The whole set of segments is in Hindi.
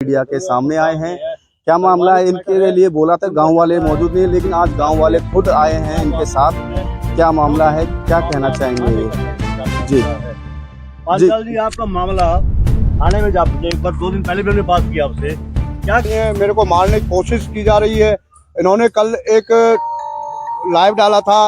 मीडिया के सामने आए हैं। क्या मामला है, इनके लिए बोला था गांव वाले मौजूद नहीं, लेकिन आज गांव वाले खुद आए हैं इनके साथ। क्या मामला है, क्या कहना चाहेंगे? जी पांचाल जी, आपका मामला थाने में जा पहुंचे। एक बार 2 दिन पहले भी हमने बात की आपसे। क्या मेरे को मारने की कोशिश की जा रही है। इन्होंने कल एक लाइव डाला था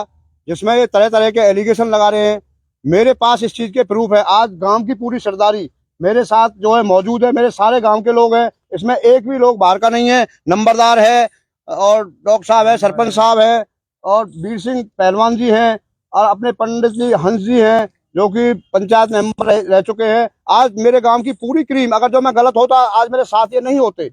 जिसमें ये तरह तरह के एलिगेशन लगा रहे हैं। मेरे पास इस चीज के प्रूफ है। आज गांव की पूरी सरदारी मेरे साथ जो है मौजूद है। मेरे सारे गांव के लोग हैं, इसमें एक भी लोग बाहर का नहीं है। नंबरदार है और डॉक्टर साहब है, सरपंच साहब है और वीर सिंह पहलवान जी हैं और अपने पंडित जी हंस जी हैं जो कि पंचायत मेंबर रह चुके हैं। आज मेरे गांव की पूरी क्रीम, अगर जो मैं गलत होता आज मेरे साथ ये नहीं होते।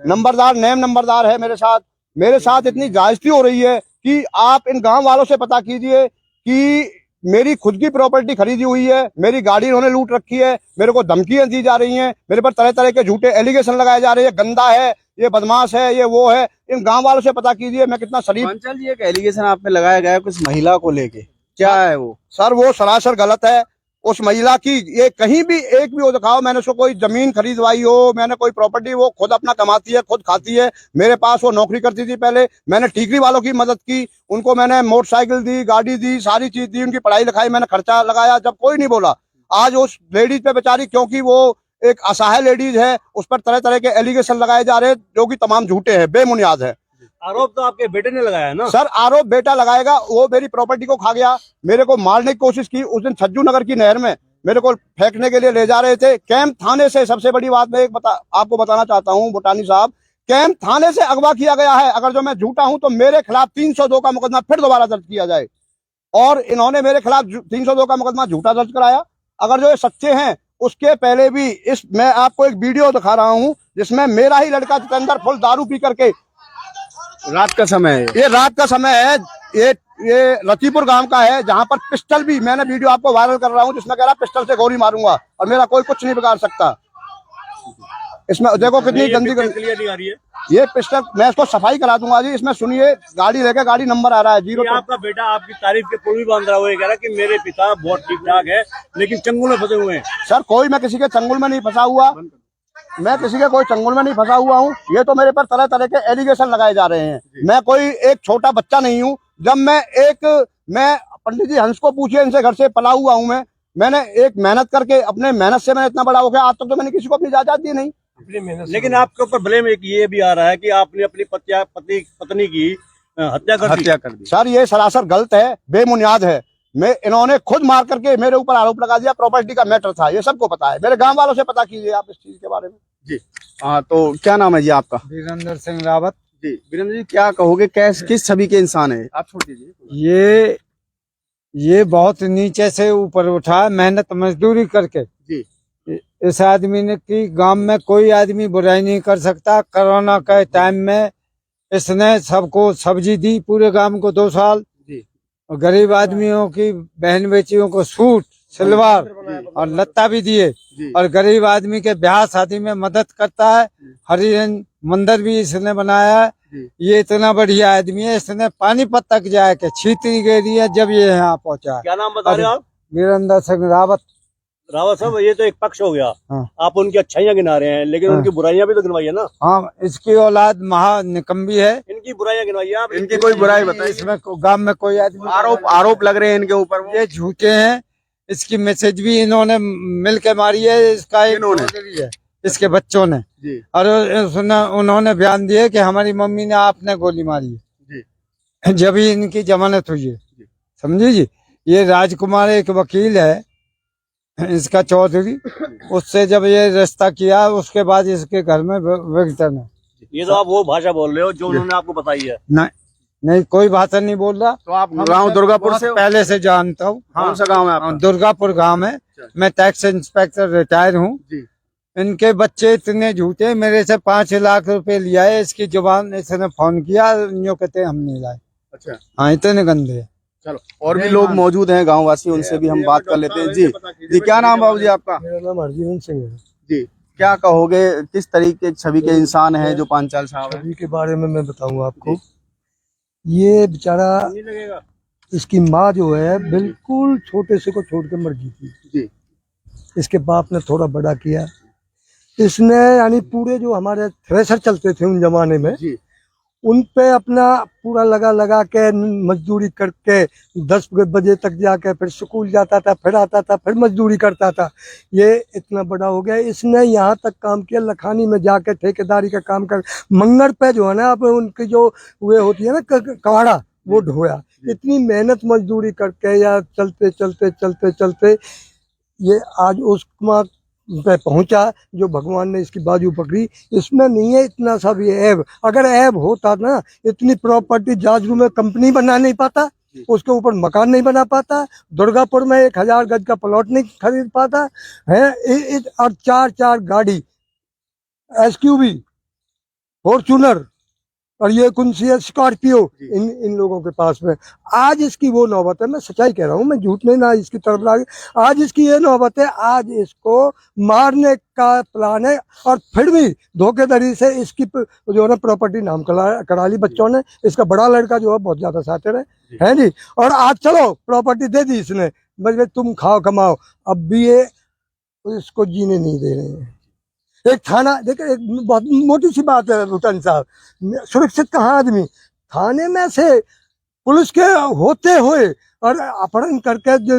नंबरदार नंबरदार है मेरे साथ। मेरे साथ इतनी जायजती हो रही है कि आप इन गांव वालों से पता कीजिए कि मेरी खुद की प्रॉपर्टी खरीदी हुई है, मेरी गाड़ी इन्होंने लूट रखी है, मेरे को धमकियां दी जा रही हैं, मेरे पर तरह तरह के झूठे एलिगेशन लगाए जा रहे हैं। गंदा है, ये बदमाश है, ये वो है। इन गांव वालों से पता कीजिए मैं कितना शरीफ। पांचाल जी, एक एलिगेशन आप पे लगाया गया है कुछ महिला को लेके, क्या है वो? सर वो सरासर गलत है। उस महिला की ये कहीं भी एक भी वो दिखाओ मैंने उसको कोई जमीन खरीदवाई हो, मैंने कोई प्रॉपर्टी, वो खुद अपना कमाती है, खुद खाती है। मेरे पास वो नौकरी करती थी पहले। मैंने टीकरी वालों की मदद की, उनको मैंने मोटरसाइकिल दी, गाड़ी दी, सारी चीज दी, उनकी पढ़ाई लिखाई मैंने खर्चा लगाया, जब कोई नहीं बोला। आज उस लेडीज पे बेचारी, क्योंकि वो एक असहाय लेडीज है, उस पर तरह तरह के एलिगेशन लगाए जा रहे हैं जो कि तमाम झूठे हैं, बेबुनियाद है। आरोप तो आपके बेटे ने लगाया है ना? सर आरोप बेटा लगाएगा। वो मेरी प्रॉपर्टी को खा गया, मेरे को मारने की कोशिश की। उस दिन छज्जू नगर की नहर में मेरे को फेंकने के लिए ले जा रहे थे। कैंप थाने से, सबसे बड़ी बात मैं आपको बताना चाहता हूँ बुटानी साहब, कैंप थाने से अगवा किया गया है। अगर जो मैं झूठा हूं तो मेरे खिलाफ 302 का मुकदमा फिर दोबारा दर्ज किया जाए। और इन्होंने मेरे खिलाफ 302 का मुकदमा झूठा दर्ज कराया। अगर जो ये सच्चे हैं, उसके पहले भी मैं आपको एक वीडियो दिखा रहा हूँ जिसमें मेरा ही लड़का जितेंद्र फुल दारू पी करके, रात का समय है ये रात का समय है, ये लतीपुर गांव का है, जहां पर पिस्टल भी, मैंने वीडियो आपको वायरल कर रहा हूं जिसमें कह रहा पिस्टल से गोली मारूंगा और मेरा कोई कुछ नहीं बिगाड़ सकता। इसमें देखो कितनी गंदी क्लियर आ रही है। ये पिस्टल, मैं इसको सफाई करा दूंगा जी। इसमें सुनिए, गाड़ी लेके, गाड़ी नंबर आ रहा है 0। आपका बेटा आपकी तारीफ के पुल भी बांध रहा है, कह रहा कि मेरे पिता बहुत ठीक ठाक है लेकिन चंगुल में फंसे हुए हैं। सर कोई मैं किसी के चंगुल में नहीं फंसा हुआ, मैं किसी के कोई चंगुल में नहीं फंसा हुआ हूँ। ये तो मेरे पर तरह तरह के एलिगेशन लगाए जा रहे हैं। मैं कोई एक छोटा बच्चा नहीं हूँ। जब मैं पंडित जी हंस को पूछिए, इनसे घर से पला हुआ हूँ। मैंने एक मेहनत करके, अपने मेहनत से मैंने इतना बड़ा हो गया। आज तक तो मैंने किसी को अपनी इजाजत दी नहीं। लेकिन आपके ऊपर ब्लेम एक ये भी आ रहा है कि आपने अपनी पत्नी की हत्या कर दी। सर ये सरासर गलत है, बेबुनियाद है। इन्होंने खुद मार करके मेरे ऊपर आरोप लगा दिया। प्रॉपर्टी का मैटर था, ये सबको पता है। मेरे गांव वालों से पता कीजिए आप इस चीज के बारे में। जी हाँ, तो क्या नाम है जी आपका? वीरेंद्र सिंह रावत। जी वीरेंद्र जी, क्या कहोगे, किस छवि के इंसान है आप? छोड़ दीजिए। ये बहुत नीचे से ऊपर उठा, मेहनत मजदूरी करके। जी इस आदमी ने की गांव में कोई आदमी बुराई नहीं कर सकता। कोरोना के टाइम में इसने सबको सब्जी दी, पूरे गांव को 2 साल। और गरीब आदमियों की बहन बेटियों को सूट सलवार और लत्ता भी दिए। और गरीब आदमी के ब्याह शादी में मदद करता है। हरिजन मंदिर भी इसने बनाया है। ये इतना बढ़िया आदमी है। इसने पानीपत तक जाके छीती गेरी है जब ये यहाँ पहुँचा। क्या नाम बता रहे हो आप? वीरेंद्र सिंह रावत। रावत साहब, ये तो एक पक्ष हो गया। हाँ। आप उनकी अच्छाइयाँ गिना रहे हैं, लेकिन उनकी बुराइयां भी तो गिनवाई है ना। हाँ, इसकी औलाद महा निकम्बी है। इनकी बुराइयां गिनवाइए आप। इनकी कोई बुराई बताइए। इसमें गांव में कोई आदमी आरोप लग रहे हैं इनके ऊपर, ये झूठे हैं। इसकी मैसेज भी इन्होंने मिल के मारी है। इसका है इसके बच्चों ने। और उन्होंने बयान दिए कि हमारी मम्मी ने आपने गोली मारी है, जब ही इनकी जमानत हुई है। समझी जी। ये राजकुमार एक वकील है इसका, चौधरी, उससे जब ये रिश्ता किया उसके बाद इसके घर में विघटन है। ये तो आप वो भाषा बोल रहे हो जो उन्होंने आपको बताई है। नहीं कोई भाषा नहीं बोल रहा। तो आप गांव दुर्गापुर से पहले से जानता हूँ। कौन सा गांव है आपका? दुर्गापुर गांव है। मैं टैक्स इंस्पेक्टर रिटायर हूँ। इनके बच्चे इतने झूठे, मेरे से 5 लाख रुपए लिया है। इसकी जुबान, इसने फोन किया, यूँ कहते हम नहीं लाए। अच्छा हाँ, इतने गंदे है। चलो, और भी लोग मौजूद हैं गांव वासी, उनसे भी हम बात कर लेते हैं। जी क्या नाम बाबू जी आपका? मेरा नाम हरजीवन सिंह है। जी क्या कहोगे, किस तरीके छवि के इंसान है जो पांचाल साहब? छवि के बारे में मैं बताऊंगा आपको। ये बेचारा, इसकी माँ जो है बिल्कुल छोटे से को छोड़ के मर गई थी। इसके बाप ने थोड़ा बड़ा किया। इसने यानी पूरे जो हमारे थ्रेशर चलते थे उन जमाने में जी। उन पे अपना पूरा लगा के मजदूरी करके 10 बजे तक जाके फिर स्कूल जाता था, फिर आता था, फिर मजदूरी करता था। ये इतना बड़ा हो गया। इसने यहाँ तक काम किया, लखानी में जाके ठेकेदारी का काम कर, मंगल पे जो है ना अब उनकी जो वे होती है ना कवाड़ा, वो ढोया। इतनी मेहनत मजदूरी करके या चलते चलते चलते चलते ये आज उस पे पहुंचा जो भगवान ने इसकी बाजू पकड़ी। इसमें नहीं है इतना सा भी ऐब। अगर ऐब होता ना, इतनी प्रॉपर्टी जाजरू में कंपनी बना नहीं पाता, उसके ऊपर मकान नहीं बना पाता, दुर्गापुर में 1000 गज का प्लॉट नहीं खरीद पाता है। और 4 गाड़ी SUV, फॉर्चूनर और ये कौन सी है स्कॉर्पियो इन लोगों के पास में। आज इसकी वो नौबत है, मैं सच्चाई कह रहा हूँ, मैं झूठ नहीं ना इसकी तरफ ला। आज इसकी ये नौबत है, आज इसको मारने का प्लान है। और फिर भी धोखेधड़ी से इसकी जो है ना प्रॉपर्टी नाम करा ली बच्चों ने। इसका बड़ा लड़का जो है बहुत ज्यादा साथर है जी। और आज चलो प्रॉपर्टी दे दी इसने, बस तुम खाओ कमाओ। अब भी ये इसको जीने नहीं दे रहे हैं। एक थाना देखिए, एक बहुत मोटी सी बात है भूटान साहब, सुरक्षित कहाँ आदमी, थाने में से पुलिस के होते हुए और अपहरण करके जो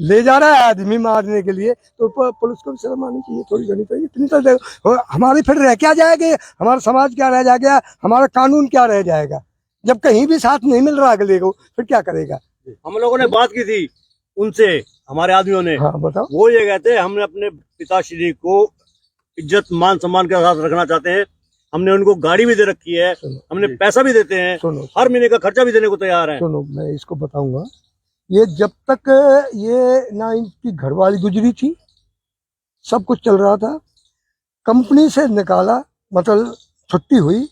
ले जा रहा है आदमी मारने के लिए, तो पुलिस को भी शर्म आनी चाहिए, थोड़ी घनी चाहिए। इतनी तो हमारी फिर रह क्या जाएगा, हमारा समाज क्या रह जाएगा, हमारा कानून क्या रह जाएगा, जब कहीं भी साथ नहीं मिल रहा अगले को, फिर क्या करेगा। हम लोगों ने बात की थी उनसे, हमारे आदमियों ने। हाँ बताओ। वो ये कहते हैं हमने अपने पिताश्री को इज्जत मान सम्मान के साथ रखना चाहते हैं। हमने उनको गाड़ी भी दे रखी है, हमने पैसा भी देते हैं, हर महीने का खर्चा भी देने को तैयार है। सुनो, मैं इसको बताऊंगा। ये जब तक ये ना इनकी घरवाली गुजरी थी, सब कुछ चल रहा था, कंपनी से निकाला, मतलब छुट्टी हुई,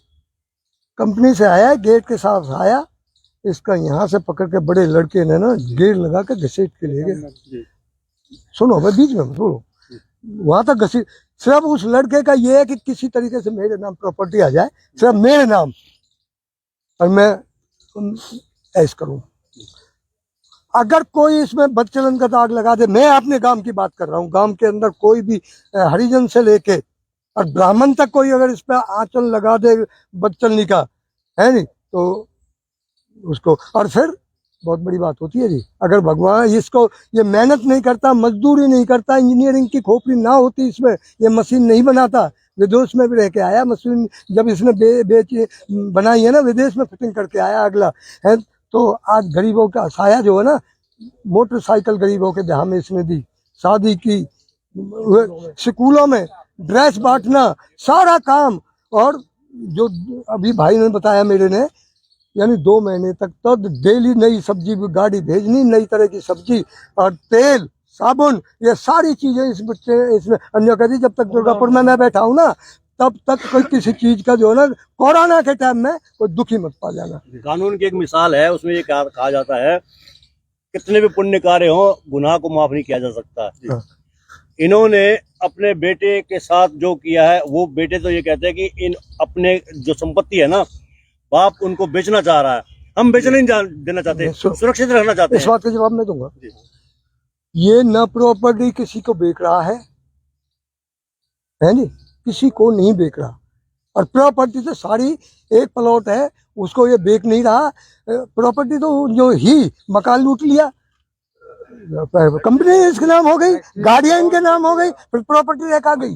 कंपनी से आया, गेट के साथ आया, इसका यहाँ से पकड़ के बड़े लड़के ने ना गेट लगा के घसीट के ले गए। सुनो भाई, बीच में सुनो, वहां तक घसीट। सिर्फ उस लड़के का ये है कि किसी तरीके से मेरे नाम प्रॉपर्टी आ जाए, सिर्फ मेरे नाम, और मैं ऐश करूं। अगर कोई इसमें बदचलन का दाग लगा दे, मैं अपने गांव की बात कर रहा हूँ, गांव के अंदर कोई भी हरिजन से लेके और ब्राह्मण तक कोई अगर इस पर आंचल लगा दे बदचलनी का, है नहीं, तो उसको। और फिर बहुत बड़ी बात होती है जी, अगर भगवान इसको ये मेहनत नहीं करता, मजदूरी नहीं करता, इंजीनियरिंग की खोपड़ी ना होती इसमें, ये मशीन नहीं बनाता। विदेश में भी रह के आया मशीन, जब इसने बेची बनाई है ना, विदेश में फिटिंग करके आया अगला है। तो आज गरीबों का साया जो है ना, मोटरसाइकिल गरीबों के जहाँ में इसने दी, शादी की, स्कूलों में ड्रेस बांटना, सारा काम। और जो अभी भाई ने बताया मेरे ने, यानी 2 महीने तक तो डेली नई सब्जी गाड़ी भेजनी, नई तरह की सब्जी और तेल साबुन, ये सारी चीजें इस बच्चे इसमें अन्य करी। जब तक दुर्गापुर में मैं बैठा हूँ ना, तब तक कोई किसी चीज का जो है ना, कोरोना के टाइम में कोई दुखी मत पा जाना। कानून की एक मिसाल है, उसमें ये कहा जाता है कितने भी पुण्य कार्य हो, गुनाह को माफ नहीं किया जा सकता। इन्होंने अपने बेटे के साथ जो किया है, वो बेटे तो ये कहते हैं कि इन अपने जो संपत्ति है ना, बाप उनको बेचना चाह रहा है, हम बेचने नहीं देना चाहते, सुरक्षित रखना चाहते हैं। इस बात का जवाब मैं दूंगा। ये न प्रॉपर्टी किसी को बेच रहा है नहीं, किसी को नहीं बेच रहा। और प्रॉपर्टी तो सारी एक प्लॉट है, उसको ये बेच नहीं रहा। प्रॉपर्टी तो जो ही मकान लूट लिया, कंपनी इसके नाम हो गई, गाड़ियां इनके नाम हो गई, फिर प्रॉपर्टी एक आ गई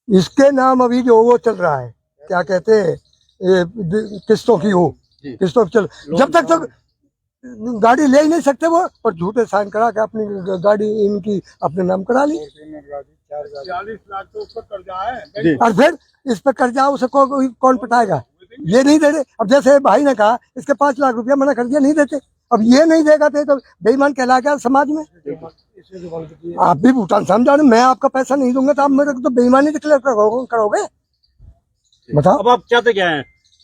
इसके नाम। अभी जो वो चल रहा है, क्या कहते हैं, किस्तों की हो, किस्तों की चल, जब तक गाड़ी ले ही नहीं सकते वो, पर झूठे साइन करा के अपनी गाड़ी इनकी अपने नाम करा ली। 40 लाख तो उस पर कर्जा है, और फिर इस पर कर्जा उसे कौन पटाएगा, ये नहीं दे रहे। अब जैसे भाई ने कहा इसके 5 लाख रुपया मना कर दिया, नहीं देते। अब ये नहीं देगा तो बेईमान कहला गया समाज में। आप भी भूटान समझा, मैं आपका पैसा नहीं दूंगा तो आप मेरे को तो बेईमानी डिक्लेयर करोगे, बताओ। अब आप चाहते क्या हैं?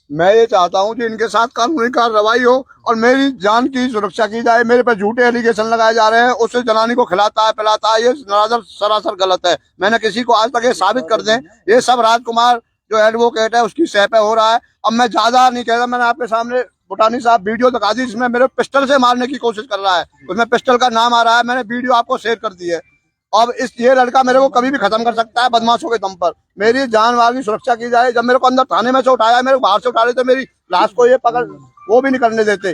मैं ये चाहता हूँ कि इनके साथ कानूनी कार्रवाई हो और मेरी जान की सुरक्षा की जाए। मेरे पे झूठे एलिगेशन लगाए जा रहे हैं, उससे जनानी को खिलाता है पिलाता है, ये सरासर गलत है। मैंने किसी को आज तक ये साबित कर दें, ये सब राजकुमार जो एडवोकेट है उसकी सह पे हो रहा है। अब मैं ज्यादा नहीं कह रहा, मैंने आपके सामने भूटानी साहब वीडियो दिखा दी, जिसमें मेरे पिस्टल से मारने की कोशिश कर रहा है, उसमें पिस्टल का नाम आ रहा है, मैंने वीडियो आपको शेयर कर दी है। अब ये लड़का मेरे को कभी भी खत्म कर सकता है बदमाशों के दम पर। मेरी जान माल की सुरक्षा की जाए। जब मेरे को अंदर थाने में से उठाया, मेरे को बाहर से उठा रहे थे, मेरी लाश को ये पकड़ वो भी नहीं करने देते।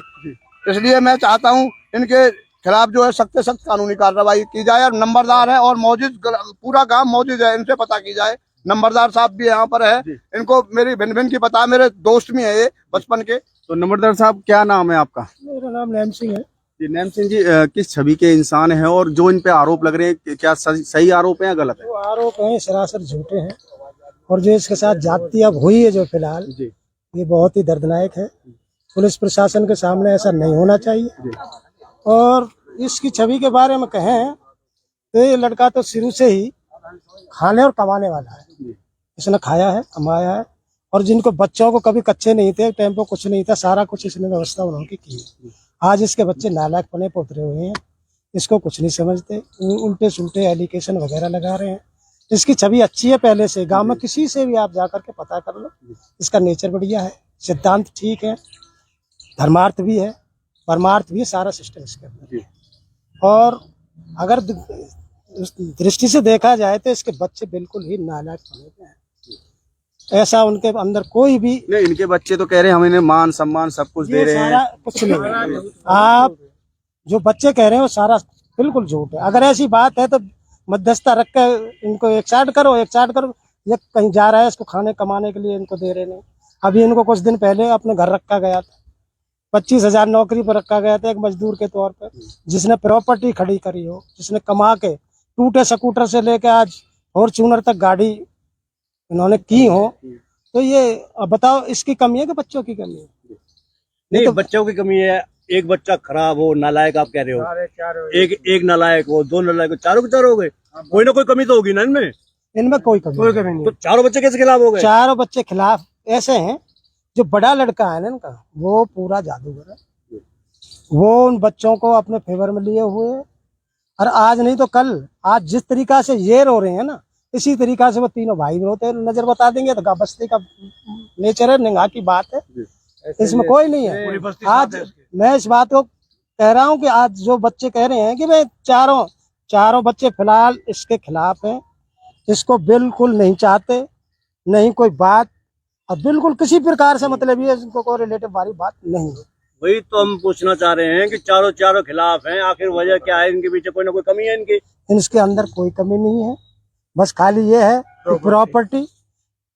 इसलिए मैं चाहता हूँ इनके खिलाफ जो है सख्त से सख्त कानूनी कार्रवाई की जाए। और नंबरदार है और मौजूद पूरा गांव मौजूद है, इनसे पता की जाए। नंबरदार साहब भी यहाँ पर है, इनको मेरी भिन्न भिन्न की पता है, मेरे दोस्त भी है ये बचपन के। तो नंबरदार साहब क्या नाम है आपका? मेरा नाम नैम सिंह है। जी नैम सिंह जी, किस छवि के इंसान हैं और जो इन पे आरोप लग रहे हैं क्या सही आरोप है या गलत है? वो आरोप हैं सरासर झूठे हैं, और जो इसके साथ जाति अब हुई है जो फिलहाल, ये बहुत ही दर्दनाक है। पुलिस प्रशासन के सामने ऐसा नहीं होना चाहिए। और इसकी छवि के बारे में कहें तो ये लड़का तो शुरू से ही खाने और कमाने वाला है। इसने खाया है, कमाया है, और जिनको बच्चों को कभी कच्चे नहीं थे, टेम्पो कुछ नहीं था, सारा कुछ इसने व्यवस्था उन्होंने की है। आज इसके बच्चे नालायक पने पे उतरे हुए हैं, इसको कुछ नहीं समझते, उल्टे सुल्टे एलिगेशन वगैरह लगा रहे हैं। इसकी छवि अच्छी है पहले से, गांव में किसी से भी आप जाकर के पता कर लो, इसका नेचर बढ़िया है, सिद्धांत ठीक है, धर्मार्थ भी है, परमार्थ भी है, सारा सिस्टम इसके अंदर है। और अगर उस दृष्टि से देखा जाए तो इसके बच्चे बिल्कुल ही नालायक पने पे हैं। ऐसा उनके अंदर कोई भी नहीं, इनके बच्चे तो कह रहे हैं हम इन्हें मान सम्मान सब कुछ दे रहे हैं। कुछ नहीं, आप जो बच्चे कह रहे हैं वो सारा बिल्कुल झूठ है। अगर ऐसी बात है तो मध्यस्थता रख कर इनको एक साइड करो। ये कहीं जा रहा है, इसको खाने कमाने के लिए इनको दे रहे नहीं। अभी इनको कुछ दिन पहले अपने घर रखा गया था, 25,000 नौकरी पर रखा गया था एक मजदूर के तौर पर, जिसने प्रॉपर्टी खड़ी करी हो, जिसने कमा के टूटे स्कूटर से लेके आज फॉर्च्यूनर तक गाड़ी इन्होंने की हो। तो ये अब बताओ, इसकी कमी है कि बच्चों की कमी है? नहीं तो बच्चों की कमी है। एक बच्चा खराब हो, नालायक आप कह रहे हो, एक नालायक हो, दो नालायक हो, चारों के चारों हो गए। कोई ना कोई कमी तो होगी ना इनमें। इनमें कोई कमी नहीं। तो चारों बच्चे कैसे खिलाफ हो गए? चारों बच्चे खिलाफ ऐसे हैं, जो बड़ा लड़का है ना इनका, वो पूरा जादूगर है। वो उन बच्चों को अपने फेवर में लिए हुए है, और आज नहीं तो कल, आज जिस तरीका से ये रो रहे हैं ना, इसी तरीका से वो तीनों भाई रोते हैं। नजर बता देंगे तो बस्ती का नेचर है, निगाह की बात है, इसमें कोई नहीं है। आज मैं इस बात को कह रहा हूँ कि आज जो बच्चे कह रहे हैं कि भाई चारों बच्चे फिलहाल इसके खिलाफ हैं, इसको बिल्कुल नहीं चाहते, नहीं कोई बात, और बिल्कुल किसी प्रकार से मतलब ये इनको कोई रिलेटिव वाली बात नहीं है। वही तो हम पूछना चाह रहे हैं कि चारों खिलाफ हैं, आखिर वजह क्या है? इनके पीछे कोई ना कोई कमी है इनकी? इनके अंदर कोई कमी नहीं है, बस खाली ये है कि प्रॉपर्टी,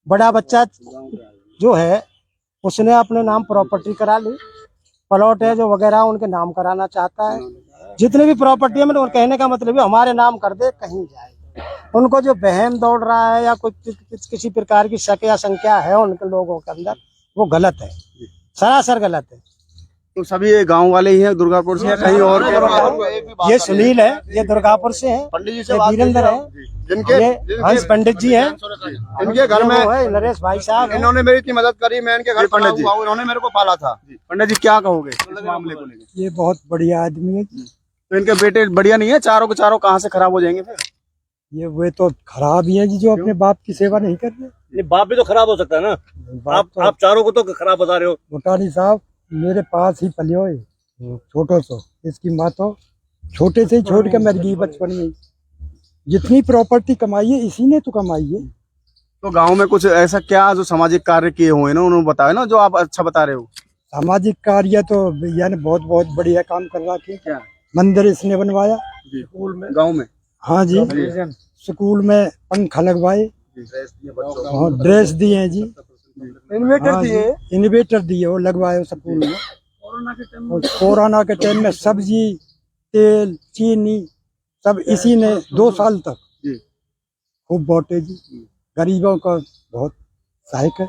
बड़ा बच्चा जो है उसने अपने नाम प्रॉपर्टी करा ली, प्लॉट है जो वगैरह उनके नाम कराना चाहता है। जितनी भी प्रॉपर्टी है, मतलब कहने का मतलब है हमारे नाम कर दे, कहीं जाए। उनको जो बहम दौड़ रहा है या कोई किसी प्रकार की शक या संख्या है उनके लोगों के अंदर, वो गलत है, सरासर गलत है। तो सभी ये गांव वाले ही हैं, दुर्गापुर से या कहीं और के? ये सुनील है, ये दुर्गापुर से है, पंडित जी से ये बात वीरेंद्र है, जिनके हंस पंडित जी हैं, इनके घर में नरेश भाई साहब हैं। इन्होंने मेरी इतनी मदद करी, मैं इनके घर पर हुआ, इन्होंने मेरे को पाला था। पंडित जी क्या कहोगे इस मामले को लेकर? ये बहुत बढ़िया आदमी है। तो इनके बेटे बढ़िया नहीं है? चारों के चारों कहाँ से खराब हो जाएंगे फिर? ये वे तो खराब ही है जी, जो अपने बाप की सेवा नहीं कर रहे। बाप भी तो खराब हो सकता है ना। आप चारों को तो खराब बता रहे हो। भूटानी साहब मेरे पास ही पले हुए, छोटो सो, इसकी माँ तो छोटे से ही छोड़ के मर गई बचपन में। जितनी प्रॉपर्टी कमाई है इसी ने तो कमाई है। तो गांव में कुछ ऐसा क्या जो सामाजिक कार्य किए हुए ना, उन्होंने बताया ना, जो आप अच्छा बता रहे हो? सामाजिक कार्य तो यानी बहुत बढ़िया काम कर रहा है। क्या मंदिर इसने बनवाया स्कूल में, गाँव में? हाँ जी, स्कूल में पंखा लगवाए, ड्रेस दिए हैं जी, इन्वेटर दिए वो लगवाए स्कूल में। कोरोना के टाइम में सब्जी, तेल, चीनी सब इसी ने 2 साल तक खूब बांटे जी, गरीबों का बहुत सहायक है।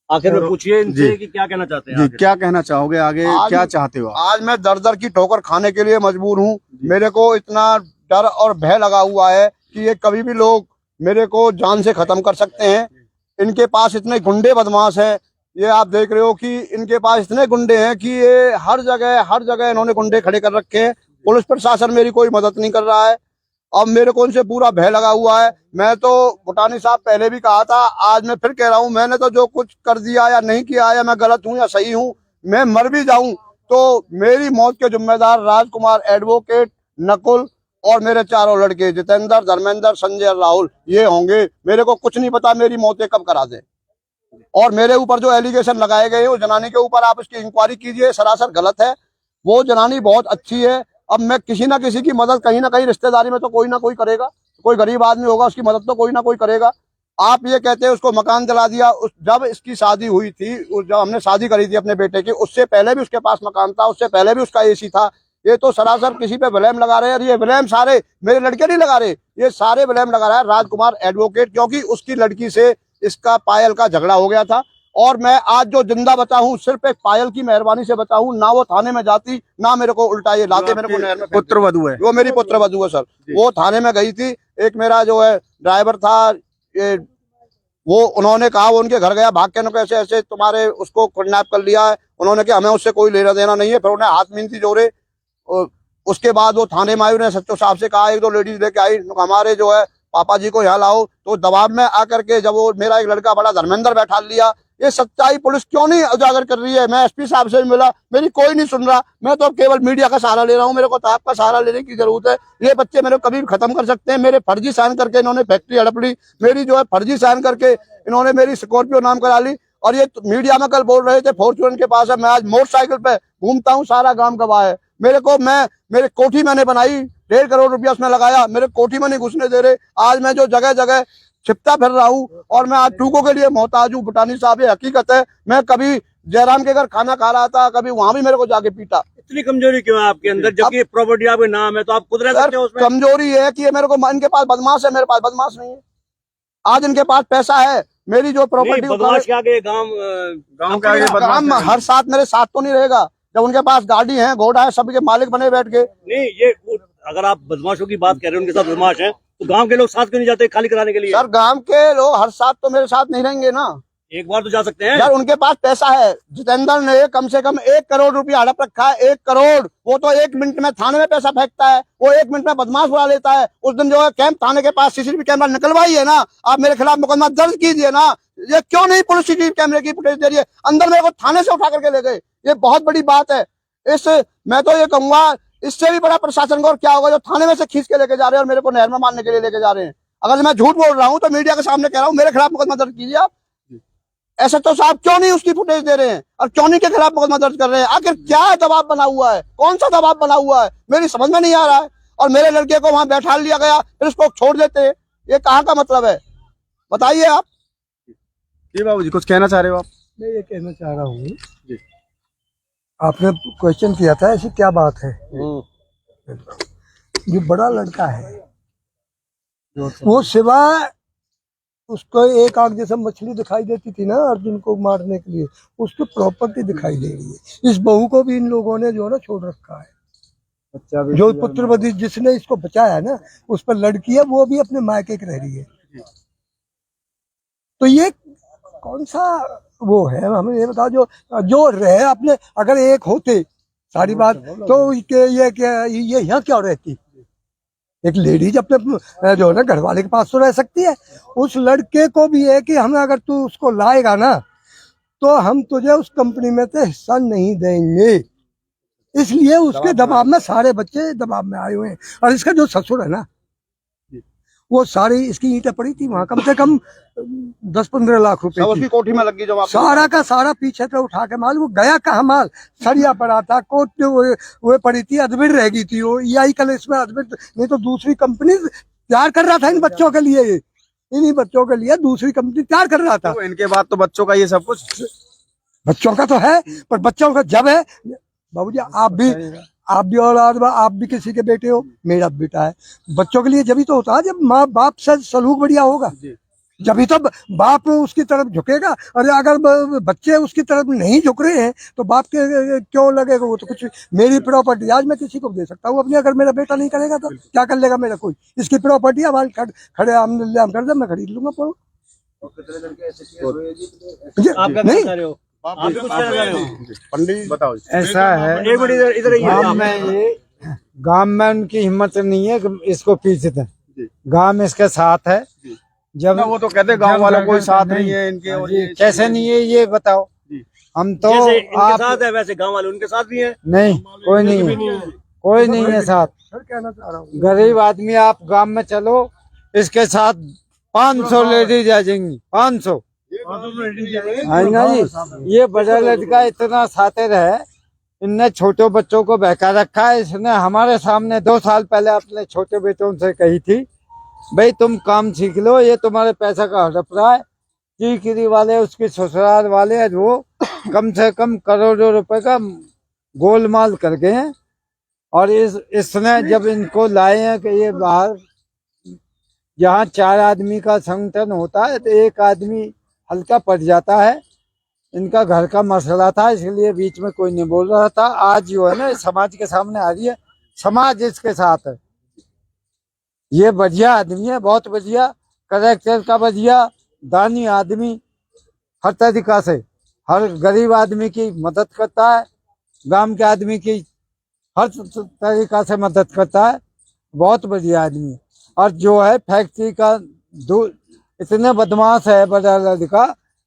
आखिर में पूछिए इनसे कि क्या कहना चाहते हैं? जी, क्या कहना चाहोगे आगे, क्या चाहते हो? आज मैं दर की ठोकर खाने के लिए मजबूर हूँ। मेरे को इतना डर और भय लगा हुआ है कि ये कभी भी लोग मेरे को जान से खत्म कर सकते हैं। इनके पास इतने गुंडे बदमाश है, ये आप देख रहे हो कि इनके पास इतने गुंडे हैं कि ये हर जगह इन्होंने गुंडे खड़े कर रखे हैं। पुलिस प्रशासन मेरी कोई मदद नहीं कर रहा है। अब मेरे को इनसे पूरा भय लगा हुआ है। मैं तो भूटानी साहब पहले भी कहा था, आज मैं फिर कह रहा हूँ, मैंने तो जो कुछ कर दिया या नहीं किया, या मैं गलत हूँ या सही हूँ, मैं मर भी जाऊं तो मेरी मौत के जिम्मेदार राजकुमार एडवोकेट, नकुल और मेरे चारों लड़के जितेंद्र, धर्मेंद्र, संजय, राहुल ये होंगे। मेरे को कुछ नहीं पता मेरी मौतें कब करा दे। और मेरे ऊपर जो एलिगेशन लगाए गए उस जनानी के ऊपर आप इसकी इंक्वायरी कीजिए, सरासर गलत है। वो जनानी बहुत अच्छी है। अब मैं किसी ना किसी की मदद कहीं ना कहीं रिश्तेदारी में तो कोई ना कोई करेगा, कोई गरीब आदमी होगा उसकी मदद तो कोई ना कोई करेगा। आप ये कहते हैं उसको मकान दिला दिया। जब इसकी शादी हुई थी, जब हमने शादी करी थी अपने बेटे की, उससे पहले भी उसके पास मकान था, उससे पहले भी उसका एसी था। ये तो सरासर किसी पे ब्लेम लगा रहे हैं। और ये ब्लेम सारे मेरे लड़के नहीं लगा रहे, ये सारे ब्लेम लगा रहा है राजकुमार एडवोकेट, क्योंकि उसकी लड़की से इसका पायल का झगड़ा हो गया था। और मैं आज जो जिंदा बचा हूँ सिर्फ एक पायल की मेहरबानी से बचा हूँ। ना वो थाने में जाती, ना मेरे को उल्टा ये लाते मेरे को नहर में। पुत्र वधू है वो मेरी पुत्र वधू है सर। वो थाने में गई थी। एक मेरा जो है ड्राइवर था, ये वो उन्होंने कहा, वो उनके घर गया भाग के, कैसे ऐसे तुम्हारे उसको किडनैप कर लिया है। उन्होंने कहा हमें उससे कोई लेना देना नहीं है। फिर उन्हें हाथ मीनती जोड़े। उसके बाद वो थाने में आई, उन्हें सच्चो साहब से कहा, एक दो लेडीज लेके आई, हमारे जो है पापा जी को यहाँ लाओ। तो दबाव में आकर के जब वो मेरा एक लड़का बड़ा धर्मेंद्र बैठा लिया। ये सच्चाई पुलिस क्यों नहीं उजागर कर रही है? मैं एसपी साहब से भी मिला, मेरी कोई नहीं सुन रहा। मैं तो अब केवल मीडिया का सहारा ले रहा हूँ। मेरे को तो आपका सहारा लेने की जरूरत है। ये बच्चे मेरे को कभी भी खत्म कर सकते हैं। मेरे फर्जी साइन करके इन्होंने फैक्ट्री हड़प ली। मेरी जो है फर्जी साइन करके इन्होंने मेरी स्कॉर्पियो नाम करा ली। और ये मीडिया में कल बोल रहे थे फॉर्च्यून के पास है। मैं आज मोटरसाइकिल पे घूमता हूँ, सारा गांव गवाह है। मेरे कोठी मैंने बनाई, 1.5 करोड़ रुपया उसमें लगाया, मेरे कोठी में नहीं घुसने दे रहे। आज मैं जो जगह जगह छिपता फिर रहा हूँ और मैं आज टूकों के लिए मोहताज हूँ। भुटानी साहब, ये हकीकत है। मैं कभी जयराम के घर खाना खा रहा था, कभी वहां भी मेरे को जाके पीटा। इतनी कमजोरी क्यों है आपके अंदर, जबकि प्रॉपर्टी आपके नाम है, तो आप खुद रह सकते हो उसमें। कमजोरी है कि ये मेरे को, इनके पास बदमाश है, मेरे पास बदमाश नहीं है। आज इनके पास पैसा है, मेरी जो प्रॉपर्टी बदमाश के आगे गांव गांव के आगे बदमाश हर साथ मेरे साथ तो नहीं रहेगा। जब उनके पास गाड़ी है, घोड़ा है, सबके मालिक बने बैठ के। नहीं, ये अगर आप बदमाशों की बात कर रहे हैं, उनके साथ बदमाश है, तो गांव के लोग साथ क्यों नहीं जाते खाली कराने के लिए? सर गांव के लोग हर साथ तो मेरे साथ नहीं रहेंगे ना। एक बार तो जा सकते हैं। यार उनके पास पैसा है। जितेंद्र ने कम से कम 1 करोड़ रुपया हड़प रखा है। 1 करोड़। वो तो 1 मिनट में थाने में पैसा फेंकता है। वो 1 मिनट में बदमाश बुला लेता है। उस दिन जो है कैंप थाने के पास सीसीटीवी कैमरा निकलवाई है ना, आप मेरे खिलाफ मुकदमा दर्ज कीजिए ना। ये क्यों नहीं पुलिस सीसीटीवी कैमरे की फुटेज दे रही है? अंदर मेरे को थाने से उठा करके ले गए। ये बहुत बड़ी बात है। मैं तो ये कहूंगा, इससे भी बड़ा प्रशासन को और क्या होगा जो थाने में से खींच के लेके जा रहे हैं और मेरे को नहर में मारने के लिए लेके जा रहे हैं। अगर मैं झूठ बोल रहा हूँ तो मीडिया के सामने कह रहा हूँ, मेरे खिलाफ मुकदमा दर्ज कीजिए आप। ऐसे तो साहब क्यों नहीं उसकी फुटेज दे रहे हैं और क्यों नहीं के खिलाफ मुकदमा दर्ज कर रहे हैं? आखिर क्या दबाव बना हुआ है? कौन सा दबाव बना हुआ है? मेरी समझ में नहीं आ रहा है। और मेरे लड़के को वहां बैठा लिया गया, फिर उसको छोड़ देते हैं। ये कहाँ का मतलब है? बताइए आप। जी बाबूजी, कुछ कहना चाह रहे हो आप? मैं ये कहना चाह रहा हूँ, आपने क्वेश्चन किया था ऐसी क्या बात है। जो बड़ा लड़का है वो सिवाय उसको एक आग जैसा मछली दिखाई देती थी ना अर्जुन को मारने के लिए, उसको प्रॉपर्टी दिखाई दे रही है। इस बहू को भी इन लोगों ने जो है ना छोड़ रखा है। जो पुत्रवधी जिसने इसको बचाया है ना, उस पर लड़की है, वो भी अपने मायके की रह रही है। तो ये कौन सा वो है? हमें ये बताओ, जो रहे अपने, अगर एक होते सारी बात तो ये यहाँ क्यों रहती? एक लेडीज अपने जो है ना घर वाले के पास तो रह सकती है। उस लड़के को भी है कि हमें, अगर तू उसको लाएगा ना तो हम तुझे उस कंपनी में से हिस्सा नहीं देंगे। इसलिए उसके दबाव में सारे बच्चे दबाव में आए हुए हैं। और इसका जो ससुर है ना, वो सारी इसकी ईंटें पड़ी थी वहां, कम से कम 10-15 लाख रुपए उसकी कोठी में लगी जब सारा का सारा पीछे से उठा के माल। वो गया कहाँ माल? सरिया पड़ा था, कोट वो पड़ी थी, अदबिर रह गई थी। वो EI कल इसमें अदबिर नहीं तो दूसरी कंपनी तैयार कर रहा था इन बच्चों के लिए, इन्हीं बच्चों के लिए दूसरी कंपनी तैयार कर रहा था। तो इनके बाद तो बच्चों का ये सब कुछ बच्चों का तो है, पर बच्चों का जब है बाबूजी, आप भी और आप भी किसी के बेटे हो, मेरा बेटा है। बच्चों के लिए जब ही तो होता है जब माँ बाप से सलूक बढ़िया होगा, जब ही तो बाप उसकी तरफ झुकेगा। और अगर बच्चे उसकी तरफ नहीं झुक रहे हैं तो बाप के क्यों लगेगा? वो तो कुछ मेरी प्रॉपर्टी आज मैं किसी को दे सकता हूँ अपनी, अगर मेरा बेटा नहीं करेगा तो क्या कर लेगा मेरा कोई? इसकी प्रॉपर्टी अब खड़े हम कर दे, मैं खरीद लूंगा। पढ़ो नहीं, आप भी कुछ कहना चाह रहे हो? पंडित बताओ। ऐसा है, एक मिनट इधर गांव में उनकी हिम्मत नहीं है कि इसको पीछे दें। गांव में इसके साथ है। जब ना वो तो कहते गांव वालों कोई साथ नहीं है इनके। और ये कैसे नहीं है ये बताओ? हम तो जैसे इनके साथ है वैसे गांव वाले उनके साथ भी हैं। नहीं, कोई नहीं है। कोई नहीं है साथ। सर कहना चाह रहा हूँ, गरीब आदमी, आप गांव में चलो, इसके साथ 500 लेडीज आ जाएंगी, 500 आएगा जी। ये बड़ा लड़का इतना शातिर है, इनने छोटे बच्चों को बहका रखा है। इसने हमारे सामने 2 साल पहले अपने छोटे बेटों से कही थी, भाई तुम काम सीख लो, ये तुम्हारे पैसा का हड़प रहा है। चीकरी वाले, उसकी ससुराल वाले, वो कम से कम करोड़ों रुपए का गोलमाल कर गए हैं। और इसने जब इनको लाए हैं कि ये बाहर, जहाँ 4 आदमी का संगठन होता है तो एक आदमी हल्का पड़ जाता है। इनका घर का मसला था, इसलिए बीच में कोई नहीं बोल रहा था। आज जो है ना समाज के सामने आ रही है, समाज इसके साथ है। ये बढ़िया आदमी है, बहुत बढ़िया करेक्टर का, बढ़िया दानी आदमी, हर तरीका से हर गरीब आदमी की मदद करता है, गांव के आदमी की हर तरीका से मदद करता है। बहुत बढ़िया आदमी है। और जो है फैक्ट्री का इतने बदमाश है बड़ा लड़का,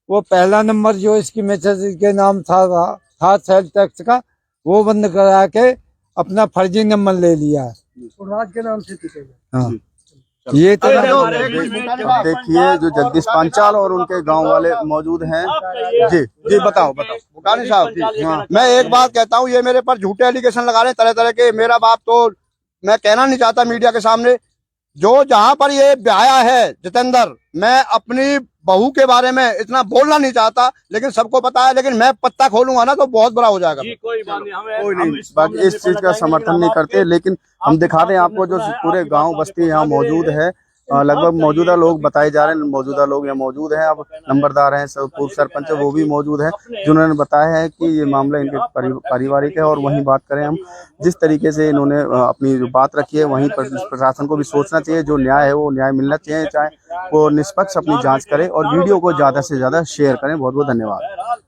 वो पहला नंबर जो इसकी मैसेज के नाम था सेल टैक्स का, वो बंद करा के अपना फर्जी नंबर ले लिया है। और राज के नाम से टिकेगा। हाँ, ये तो देखिए जो जगदीश पांचाल और उनके गांव वाले मौजूद हैं। जी जी, बताओ। बुटानी साहब जी, मैं एक बात कहता हूँ, ये मेरे पर झूठे एलिगेशन लगा रहे हैं तरह तरह के। मेरा बाप तो मैं कहना नहीं चाहता मीडिया के सामने, जो जहाँ पर ये ब्याया है जितेंद्र, मैं अपनी बहू के बारे में इतना बोलना नहीं चाहता, लेकिन सबको पता है। लेकिन मैं पत्ता खोलूंगा ना तो बहुत बड़ा हो जाएगा। कोई बात नहीं, हमें कोई नहीं, बाकी इस चीज का समर्थन नहीं करते, लेकिन हम दिखा दें आपको जो पूरे गांव बस्ती यहाँ मौजूद है। लगभग मौजूदा लोग बताए जा रहे हैं, मौजूदा लोग यहाँ मौजूद हैं। अब नंबरदार हैं, पूर्व सरपंच है, वो भी मौजूद है, जिन्होंने बताया है कि ये मामला इनके पारिवारिक है। और वहीं बात करें हम, जिस तरीके से इन्होंने अपनी जो बात रखी है, वहीं पर प्रशासन को भी सोचना चाहिए। जो न्याय है वो न्याय मिलना चाहिए, चाहे वो निष्पक्ष अपनी जांच करे और वीडियो को ज्यादा से ज्यादा शेयर करें। बहुत बहुत धन्यवाद।